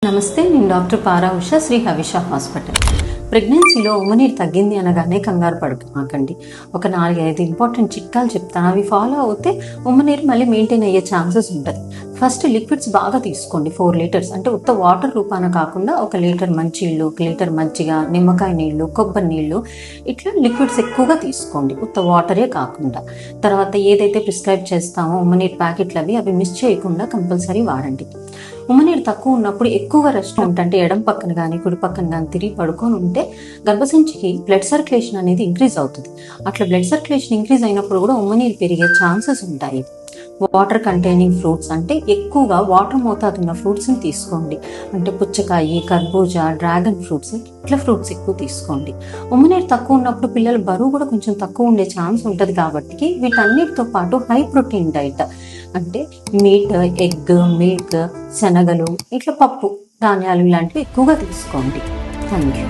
నమస్తే, నేను డాక్టర్ పారా ఉషా, శ్రీ హవిష హాస్పిటల్. ప్రెగ్నెన్సీలో ఉమ్మనీరు తగ్గింది అనగానే కంగారు పడమాకండి. ఒక 4-5 ఇంపార్టెంట్ చిట్కాలు చెప్తాను. అవి ఫాలో అవుతే ఉమ్మనీరు మళ్ళీ మెయింటైన్ అయ్యే ఛాన్సెస్ ఉంటుంది. ఫస్ట్, లిక్విడ్స్ బాగా తీసుకోండి. 4 లీటర్స్ అంటే ఉత్త వాటర్ రూపాన కాకుండా 1 లీటర్ మంచినీళ్ళు, 1 లీటర్ మజ్జిగ, నిమ్మకాయ నీళ్ళు, కొబ్బరి నీళ్ళు, ఇట్లా లిక్విడ్స్ ఎక్కువగా తీసుకోండి, ఉత్త వాటరే కాకుండా. తర్వాత ఏదైతే ప్రిస్క్రైబ్ చేస్తామో ఉమ్మనీరు ప్యాకెట్లు అవి మిస్ చేయకుండా కంపల్సరీ వాడండి. ఉమ్మనీరు తక్కువ ఉన్నప్పుడు ఎక్కువగా రెస్ట్ అంటే ఎడం పక్కన కానీ కుడి పక్కన కానీ తిరిగి పడుకొని ఉంటే గర్భసంచికి బ్లడ్ సర్క్యులేషన్ అనేది ఇంక్రీజ్ అవుతుంది. అట్లా బ్లడ్ సర్క్యులేషన్ ఇంక్రీజ్ అయినప్పుడు కూడా ఉమ్మనీరు పెరిగే ఛాన్సెస్ ఉంటాయి. వాటర్ కంటైనింగ్ ఫ్రూట్స్ అంటే ఎక్కువగా వాటర్ మోతాదు ఉన్న ఫ్రూట్స్ని తీసుకోండి. అంటే పుచ్చకాయ, కర్బూజా, డ్రాగన్ ఫ్రూట్స్, ఇట్లా ఫ్రూట్స్ ఎక్కువ తీసుకోండి. ఉమ్మనీరు తక్కువ ఉన్నప్పుడు పిల్లల బరువు కూడా కొంచెం తక్కువ ఉండే ఛాన్స్ ఉంటుంది. కాబట్టి వీటన్నిటితో పాటు హై ప్రోటీన్ డైట్ అంటే మీట్, ఎగ్, మిల్క్, శనగలు, ఇట్లా పప్పు ధాన్యాలు ఇలాంటివి ఎక్కువగా తీసుకోండి. Thank you.